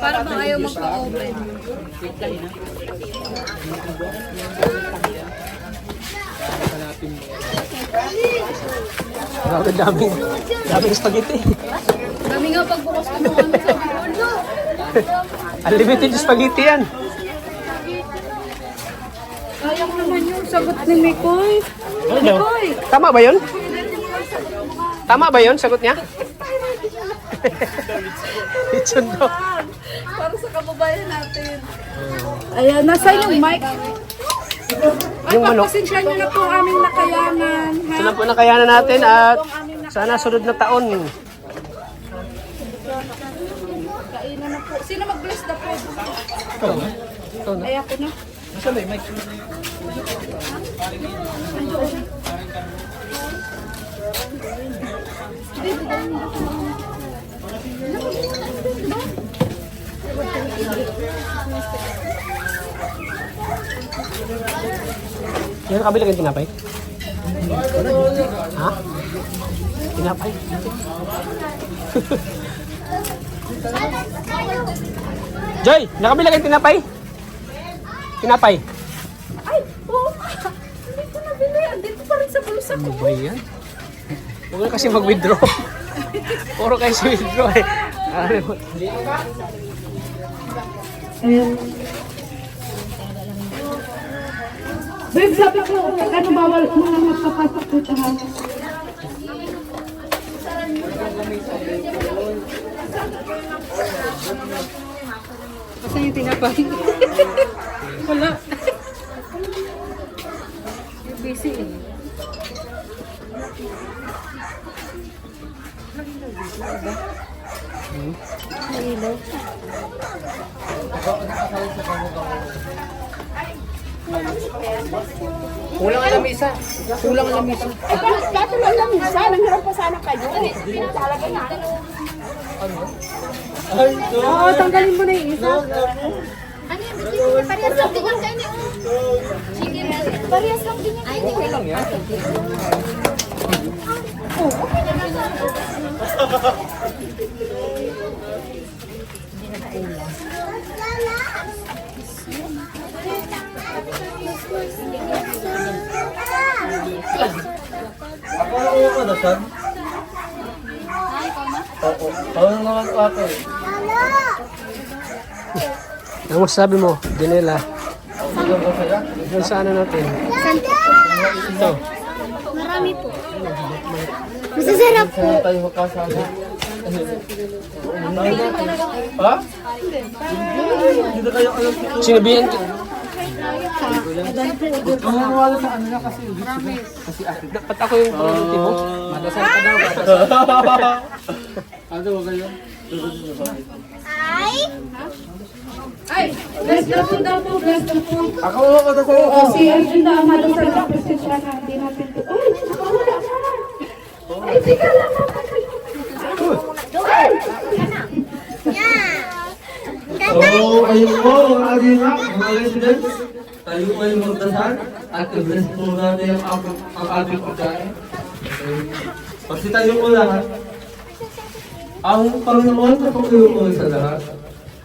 Para bang ayaw magpa-open. Grabe, daming spaghetti. Dami nga pagbukas ko ng ano sabi ko, ano? Unlimited spaghetti yan. Kaya ko naman yung sagot ni Mikoy. Ano? Mikoy! Tama ba yun? Tama ba yun? Sagot niya? Lechon daw. Para sa kababayan natin. Ayan, nasa yung mic. Ay, Yung manok. pagpasensya nyo na po ang aming nakayanan. Ha? Ito lang po nakayanan natin at sana sunod na taon. Kainan na po. Sino mag-bless the food? Ito na. Ay, ako na. Gusto mo yung mic? Yan, kabila kayong tinapay? Ha? Tinapay? Joy, nakabila kayong tinapay? Tinapay? Ay, oo nga. Hindi ko nabili. Andito pa rin sa bulsa ko. Ano ba yan? Huwag na kasi mag-withdraw. Puro kayo si withdraw eh. Babe, sabi ko, ano bawal mga magpapasok dito ha? Kasi yung tinapay. Wala. You're busy eh. Nailaw. Kulang ang lamisa. Kulang ang lamisa. Ay, bakit lang lang isa? Nanghirap pa sana kayo. Talaga na. Oo, tanggalin mo na yung isa. Ano yung bigyan? Parehas lang din yung kainin. Sige, parehas lang din yung kainin. Okay lang yan. Ako na uwi ko na, son. Oo. Ako na naman ko ako eh. Ano masasabi mo, Janela? Doon sa ano natin? Ito. Marami po. Masasarap po. Sana tayo makasama. Ha? Hindi kayo alam ko. Sinabihan ko. Wala sa kanila kasi. Dapat ako yung priority mo. Madasal ka daw. Ano ba kayo? Ay, bless the food daw po, bless the food. Ako mo ko sa O, si Arjun na ang madasal na presensya na hindi natin po. Uy, nakawala sana. Ay, tika lang. So, ayun po, mga alina, mga residents. Tayo po ay magdasal at i-bless po natin ang ating pagkain. Kasi tayo po lahat. Ang Panginoon na pagkayo po sa lahat.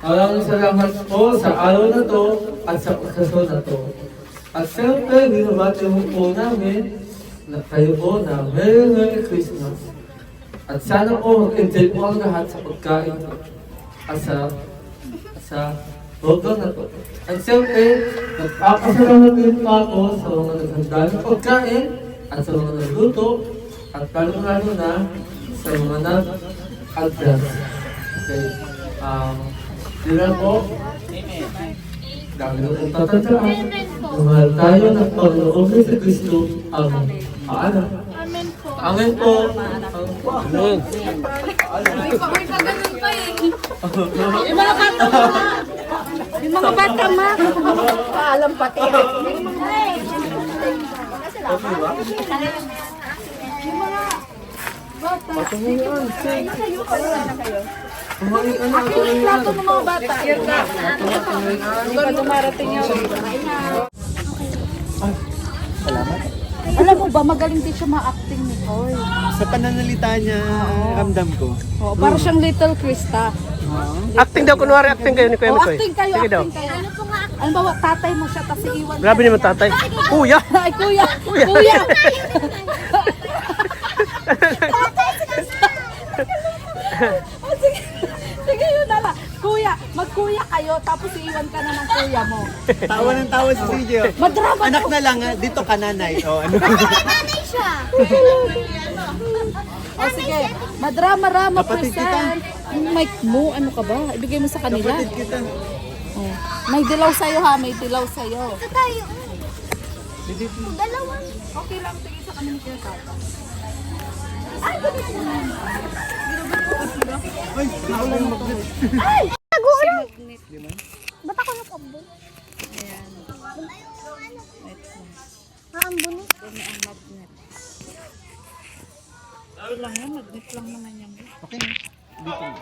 Maraming salamat po sa araw na to at sa okasyon na to. At siyempre, binabati po namin na kayo po na Merry Christmas. At sana po mag-enjoy po ang lahat sa pagkain at sa program na to. At siyempre, nagpapasalamat din po ako sa mga naghanda ng pagkain at sa mga nagluto at lalo na sa mga nag-advance. Okay. Sila po, dami na pong tatandaan, mahal tayo ng Panginoon sa Kristo ang anak. Amen po. Amen po. Amen. May pagano'n pa eh. Yung mga bata ma. Yung mga bata ma. Paalam pati. Okay ba? Kumain ka na. Akin yung plato ng mga bata. Yan na. Hindi pa dumarating yung... Alam mo ba, magaling din siya ma-acting ni Koy. Sa pananalita niya, ramdam ko. Oh, para siyang Little Krista. Acting daw, kunwari acting kayo ni Kuya Mikoy. acting kayo, Sige daw. acting kayo. Ano ba, tatay mo siya, tapos iiwan Grabe naman tatay. Kuya! Ay, kuya! Kuya! Oh, sige, sige yun na lang. Kuya, magkuya kayo, tapos iiwan ka na ng kuya mo. Tawa ng tawa si Sergio. Madrama Anak na lang ha, dito ka nanay. O ano? Nanay siya. O sige, madrama-rama Kapatid present. Yung mic mo, ano ka ba? Ibigay mo sa kanila. Kapatid kita. Oh. May dilaw sa'yo ha, may dilaw sa'yo. Ito tayo. Dalawa. Okay lang, tingin sa kanila kaya tata. Ay, ganito na. Ay, naulan magnet. Nag-uulang. Ba't ako nakabon? Ayan. Nakambon eh. Dami ang magnet. Okay lang yan, magnet lang naman yan. Okay na. Dito na.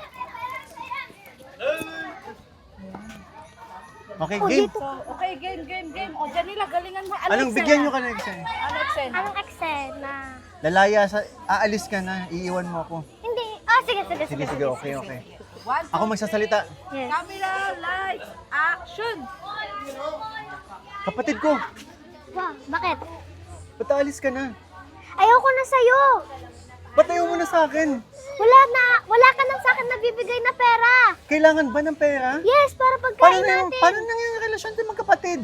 Okay, game. So, okay, game. O, dyan nila, galingan mo. Anong bigyan nyo ka na exam? Ano, Exen? Anong eksena? Lalaya sa, aalis ka na, iiwan mo ako. Hindi. Sige. Sige, okay. One, Ako magsasalita. Yes. camera, lights, action! Kapatid ko, Wow, bakit? ba't aalis ka na? Ayoko na sa'yo. Ba't ayaw mo na sa akin? Wala ka nang sa akin nabibigay na pera. Kailangan ba ng pera? Yes, para pagkain natin. Paano na yung relasyon din magkapatid?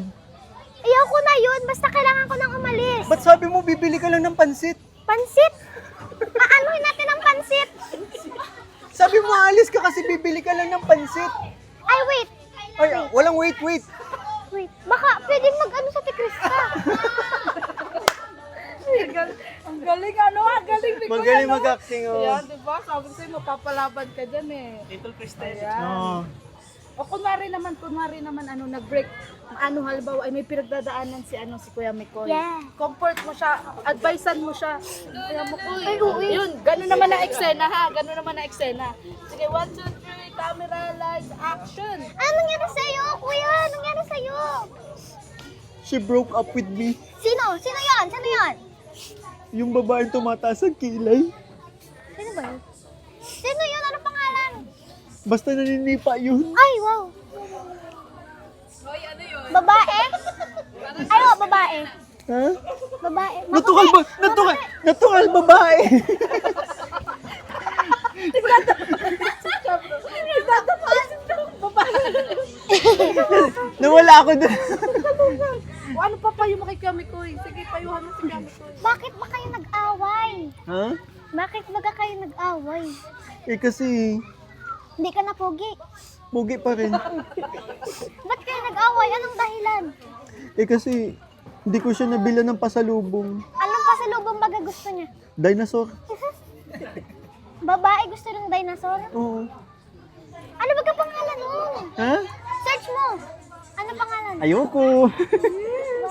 Ayoko na yun, basta kailangan ko nang umalis. Ba't sabi mo bibili ka lang ng pansit? Pansit? Aanuhin natin ang pansit. Sabi mo aalis ka kasi bibili ka lang ng pansit. Ay, wait. Ay, walang wait. Wait, baka pwedeng mag-ano sa Tikrista. Ang galing, ano? Ang galing ni Magaling Kuya, no? mag-acting, oh. Ayan, diba? Sabi ko sa'yo, mapapalaban ka dyan eh. Little Christine. Ayan. Oo. O kunwari naman, ano, nag-break, ano, halimbawa, ay may pinagdadaanan si Kuya Mikoy. Yeah. Comfort mo siya, advisean mo siya. Kuya Mikoy. Ay, uwi. Yun, gano'n naman na eksena ha, gano'n naman na eksena. Sige, 1, 2, 3, camera, lights, action! Ano nangyari sa'yo, kuya? Ano nangyari sa'yo? She broke up with me. Sino? Sino yon? Sino yon? Yung babaeng tumataas ang kilay. Sino ba yun? Sino yun? Ano pangalan? Basta naninipa yun. Ay, wow. Babae? Ay, oh, babae. Ha? Babae. Natural babae. Nawala ako doon. O ano pa payo mo kay Kuya Mikoy? Sige, payuhan mo si Kuya Mikoy. Bakit ba kayo nag-away? Ha? Bakit ba kayo nag-away? Eh kasi, Hindi ka na pogi. pugi pa rin. Ba't kayo nag-away? Anong dahilan? Eh kasi, hindi ko siya nabila ng pasalubong. Anong pasalubong baga gusto niya? Dinosaur. Babae gusto ng dinosaur? Oo. Ano ba ka pangalan nun? Ha? Search mo. Ano pangalan? Ayoko.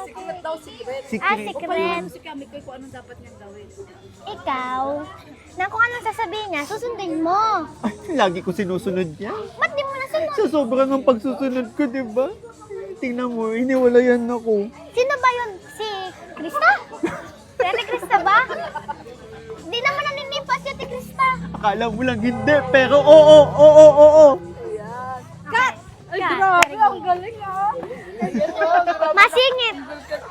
Secret daw, secret. Secret. O payuhan mo si Kuya Mikoy kung anong dapat niyang gawin. Ikaw, na kung anong sasabihin niya, susundin mo. Ay, lagi ko sinusunod niya. Ba't di mo nasunod? Sa sobrang ng pagsusunod ko, di ba? Tingnan mo, iniwalayan ako. Sino ba yun? Si Krista? Si Ate Krista ba? Di naman naninipa si Ate Krista. Akala mo lang hindi, pero oo. Cut! Ay, grabe, ang galing ah. Masingit.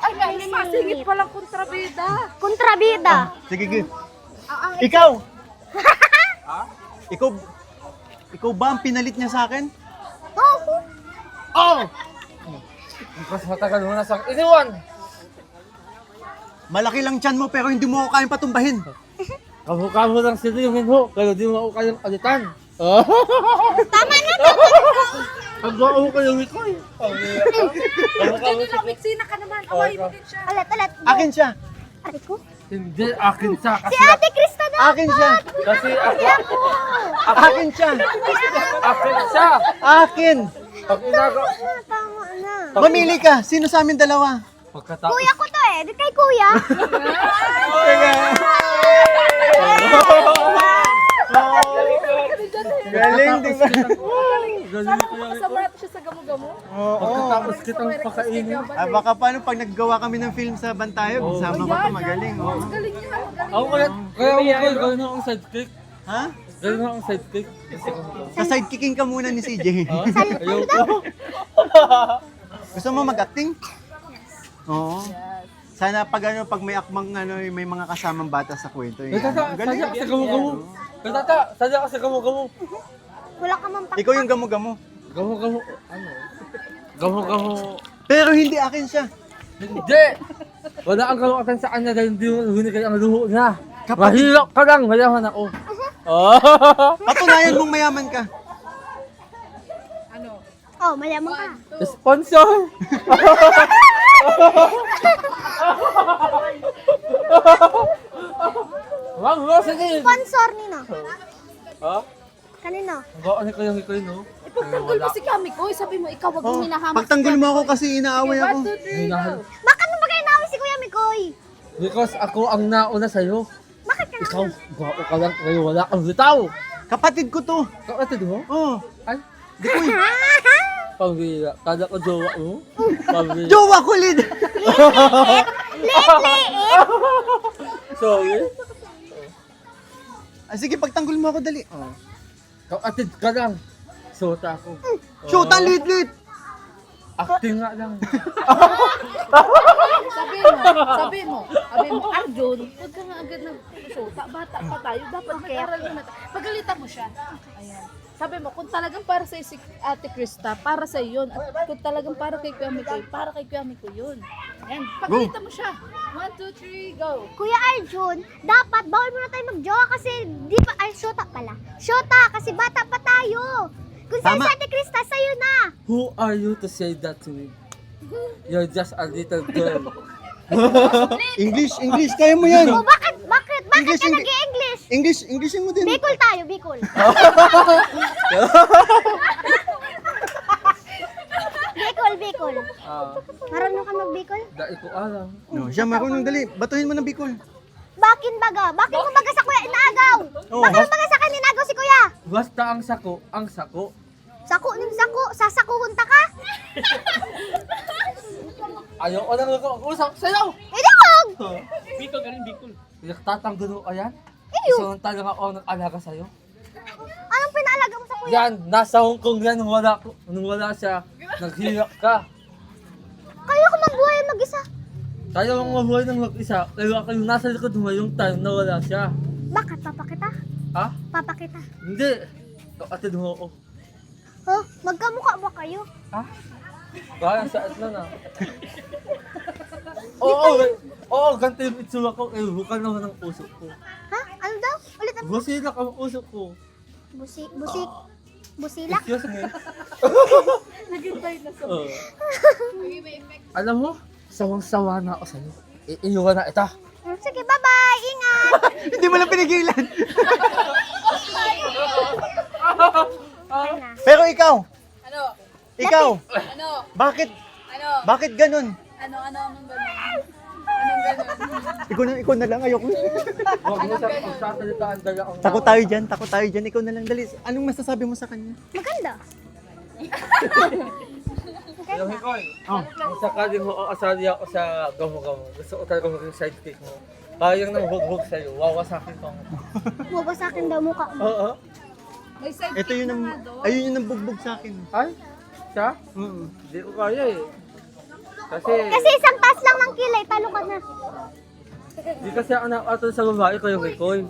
Ay, may masingit palang kontrabida. Kontrabida. Sige, sige. Ikaw! Ikaw ba ang pinalit niya sa akin? Oh, Oo! Mas matagal mo na sa iniwan! Malaki lang tiyan mo pero hindi mo ako kayang patumbahin. Kamu lang sila yung hinho, kaya di mo ako kayang alitan. tama na. Pag-gawa ko yung Mikoy. Ganyan lang, Mixina ka naman. Away mo din siya. Alat. Akin siya. Ate ko? Hindi, akin siya. Si Ate Krista daw. Akin siya. Kasi ako, Akin siya. akin siya. Akin. Pag inagaw, Tama na. Mamili ka. Sino sa amin dalawa? pagkatapos, Kuya ko to eh. Di kay kuya. Galing, di ba? Sana kung makasama natin siya sa gamo-gamo. Oo. pagkatapos kitang pakainin. Baka paano pag naggawa kami ng film sa Bantayog, sama ko to, magaling. Oh. Ang galing niya, ang galing. Ako kaya ako Mikoy, gawin akong sidekick. Ha? Ganun nga ang sidekick. Sa sidekicking ka muna ni CJ. Ayoko. Gusto mo mag-acting? Oo. Sana pag may akmang may mga kasamang bata sa kwento. Ay, tata, sadya kasi gamo-gamo. Ay, tata, sadya kasi gamo-gamo. Wala ka mang Ikaw yung gamo-gamo. Gamo-gamo. Ano? Gamo-gamo. Pero hindi akin siya. Hindi! Wala ang kalawatan sa kanya dahil hindi mo hinigay ang luho niya. Mahirap ka lang, mayaman ako. Patunayan mong mayaman ka. Oh, mayaman ka. Sponsor! Wag mo, sige! Sponsor nino. Ha? Kanino? Baka kayo hikoy, no? Ipagtanggol mo si Kami ko. Sabi mo, ikaw wag mong minahamak. Pagtanggol mo ako kasi inaaway ako. Bakit mo ba kayo naaway si Kuya Mikoy? Because ako ang nauna sa'yo. Bakit ka Ikaw, baka ka lang kayo, wala kang bitaw. Kapatid ko to. Kapatid mo? Oh. Ay, Di ko pambira. Kada ko jowa mo. Pambira. Jowa ko, Lid! Liit! Sorry. Sige, pagtanggol mo ako, dali. Oh. Kapatid ka lang. Sota ako. Shoot, ang lit-lit! Acting nga lang. Sabi mo, Arjun, huwag ka nga agad nag-shota. Bata pa tayo, dapat mag-aral muna tayo. Pagalitan mo siya. Ayan. Sabi mo, kung talagang para sa si Ate Krista, para sa yun. At kung talagang para kay Kuya Mikoy, para kay Kuya Mikoy yun. Ayan, pagalitan mo siya. 1, 2, 3, go. Kuya Arjun, dapat bawal muna tayo magjowa kasi di pa, ay, shota pala. Shota, kasi bata pa tayo. Kung sa'yo Tama. si Ate Krista, sa'yo na. Who are you to say that to me? You're just a little girl. English, kaya mo yan. O bakit? Bakit English, ka English. nag-i-English? Englishin mo din. Bicol tayo, Bicol. Bicol. Marunong ka mag-Bicol? Dahil ko alam. No, siya marunong, dali. Batuhin mo ng Bicol. Bakin baga? Bakin mo baga sa kuya inagaw? Oh, Bakin mo baga sa kanya inagaw si kuya? Basta ang sako. Sako ning sako, sasakuhon ta ka? Ayaw ko lang mag-usap sa'yo. Idawag! Bicol ka rin, Bicol. Pinagtatanggol mo ayan? Iyo, Isang talaga ako nag-alaga sa'yo. anong pinaalaga mo sa kuya? Yan, nasa Hong Kong yan nung wala siya. Naghirap ka. Kaya ko magbuhay mag-isa. Tayo ang mabuhay ng mag-isa. Kaya kayo nasa likod mo yung time na wala siya. Bakit? Papakita? Ha? Papakita. Hindi. Kapatid mo ako. Oh, magkamukha ba kayo? Ha? Kaya sa at na. Oo, ganito yung itsura ko. Eh, bukan naman ang puso ko. Ha? Ano daw? Ulit ang Busilak ang puso ko. busilak? Excuse me. Naghintay na sa Oo. Alam mo, sawang-sawa na ako sa'yo. Iiwan na ita. Sige, bye-bye! Ingat! Hindi mo lang pinigilan. Ayun na. Pero ikaw, Ano? ikaw, Ano? bakit, Ano? bakit ganun? Ano? Anong ganun? Anong ganun? Ikaw na lang, ayoko. Huwag mo sa pagsasalitaan dala ang Takot tayo dyan, ikaw na lang, dali. Anong masasabi mo sa kanya? Maganda. Alam mo, Koy, Oh. kung sakaling mo asali ako sa gamo-gamo, gusto ko talaga maging sidekick mo. Kayang nang hug-hug sa'yo, wawasakin ko. Buba sa akin daw mukha mo. Oo. May side Ito yun ang, ayun yun ang bugbog sa akin. Ay? Siya? Mm. Hindi ko kaya eh. Kasi isang taas lang ng kilay, talo ka na. Hindi kasi ako nakatol sa babae ko yung Koy.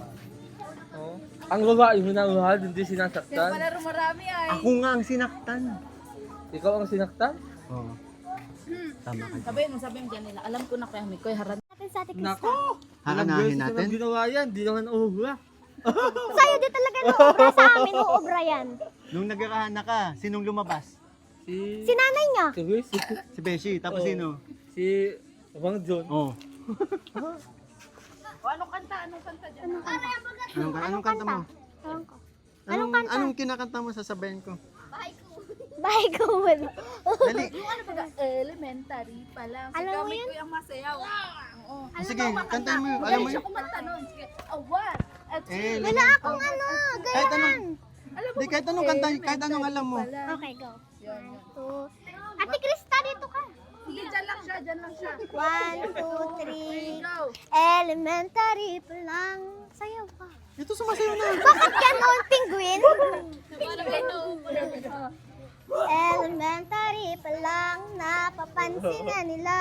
Oh. Ang babae minamahal, hindi sinasaktan. Pala marami ay. Ako nga ang sinaktan. Ikaw ang sinaktan? Oo. Tama ka. Sabi mo dyan nila, alam ko na kaya Mikoy, harap. Natin sa Ate Krista. Nako! Hahanahin natin. Ilang ginawa yan, di naman uhura. Sa'yo di talaga nuubra sa amin, uubra yan. Nung nagkakahana ka, sinong lumabas? Si nanay niya. Si Luis, Si Beshi, tapos Oo. sino? si Wang John. Oh. O, anong kanta dyan? Anong kanta mo? Ewan ko. Anong kinakanta mo, sasabayan ko? Bahay ko wala. Dali. Ano ba? Elementary pa lang. Si Alam mo Kami yun? ko yung masayaw. Oo. Sige, kantahin mo. Alam mo Magaling yun? siya kumanta nun. Sige. A one, a two. Wala akong ano, Kahit gayaan. anong, Alam mo di kahit anong kanta, kahit anong alam mo. pala. Okay, go. Yan, yan. Ito. Ate Krista, dito ka. Sige, dyan lang siya, dyan lang siya. 1, 2, Okay, 3. go. Elementary pa lang. Sayaw ka. Ito sumasayaw na. Bakit ganon, penguin? Elementary pa lang, napapansin na nila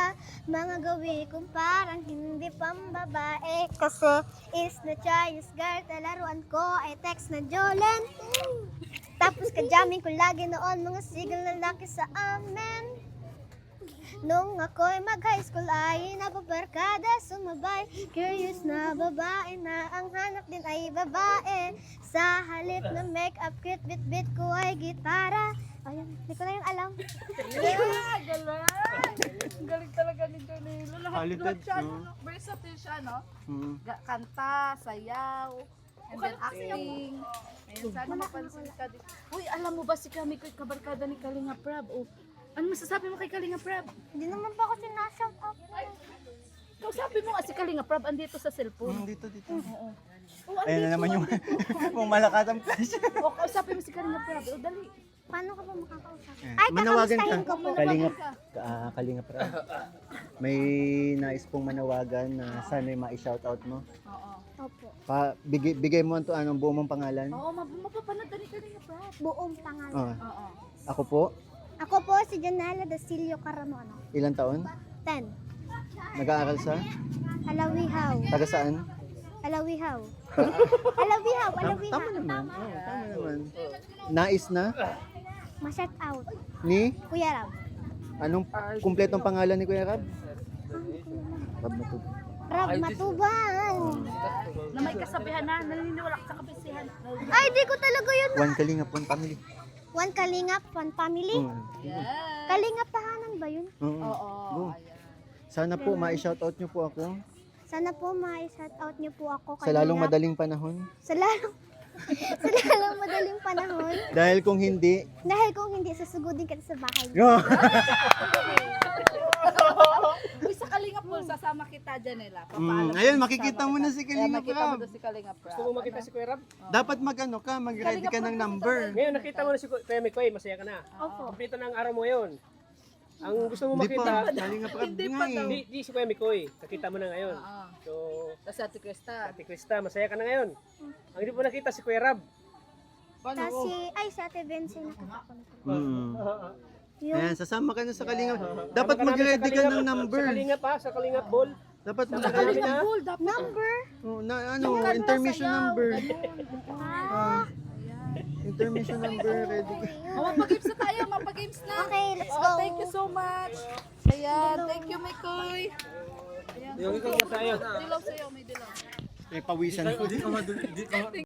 mga gawi kong parang hindi pambabae. Kasi is na Chinese girl, talaruan ko ay text na Jolen. Tapos kajamin ko lagi noon mga sigal na laki sa amin. Nung ako'y mag-high school ay napabarkada sumabay. Curious na babae na ang hanap din ay babae. Sa halip na make-up kit, bit-bit ko ay gitara. Ayun, hindi ko na yung alam. Yeah, galing. Ang galing talaga ni Jonilo. Lahat Talented, siya, no? no? Versatile siya, no? Mm. Kanta, sayaw, and then acting. Ayun, sana mapansin ka din. Uy, alam mo ba si kami ko'y kabarkada ni Kalinga Prab? Oh, ano masasabi mo kay Kalinga Prab? Hindi naman pa ako sinashout up. Kausapin mo nga si Kalinga Prab, andito sa cellphone. Dito. Oo. Oh, Ayun na andito, naman yung andito. yung malakatang flash. Oh, kausapin mo si Kalinga Prab. Oh, dali. Paano ka ba makakausap? Eh, Ay, manawagan kakamustahin ka. ko po. Kalingap, kalingap ra. May nais pong manawagan na sana ma-shoutout mo. Oo. Opo. Bigay mo to anong buo mong pangalan. Oo, mapapanood na ni Kalinga Prab. Buong pangalan. Oh, Oo. ako po, Ako po si Janela Dasilio Caramono. ilang taon? 10. Nag-aaral sa? Alawihaw. Taga saan? Alawihaw. Alawihaw. Alawihaw. Tama naman. Oh, tama naman. Nais na Ma-shout out. ni Kuya Rab. anong kumpletong pangalan ni Kuya Rab? Rab Matub. Rab Matuban. Na may kasabihan na, naniniwala ka sa kabisihan. Ay, di ko talaga yun. One Kalingap, one family. One Kalingap, one family. Yes. Kalingap tahanan ba yun? Oo. Oo. Go. Ayan. Sana po ma-shoutout niyo po ako Sana po ma-shout out niyo po ako. sa lalong Kalingap. madaling panahon. Sa lalong, sa lalong madaling panahon. Dahil kung hindi, Dahil kung hindi, susugudin kita sa bahay. Uy, sa Kalinga Pool, sasama kita dyan nila. Papaalam ayun, ko, makikita sasama mo na kita. si Kaya Kalinga makita mo Prab. doon si Kalinga Prab. Gusto mo makita si Kuya Rab? Dapat mag-ano ka, mag-ready ka ng number. Ngayon nakita mo na si Kuya Mikoy, masaya ka na. Opo. Kompleto na ang araw mo ngayon. Ang gusto mo Hindi makita, pa, Kalingap Prab Hindi nga pa eh. daw. di si Kuya Mikoy. Nakita mo na ngayon. Oo. So, Tapos Ate Krista. Ate Krista, masaya ka na ngayon. Ang hindi mo nakita si Kuya Rab. Tapos si Ate Benzi nakita ko na po. Yung Ayan, sasama ka na sa Kalingap. Dapat Sama ka namin mag-ready sa ka Kalingap- ng number. Sa Kalingap ha, sa Kalingap Ball. Dapat Sa mag-ready Kalingap Kalinga na. Pool, dapat. number. intermission sayaw, number. Ah, Intermission number, ready ka. Oh, magpa-games na tayo, magpa-games na. okay, let's Oh, go. thank you so much. Ayan, thank you, Mikoy. Ayan, Yung ikaw na tayo. dilaw sa'yo, may dilaw. May pawisan ko.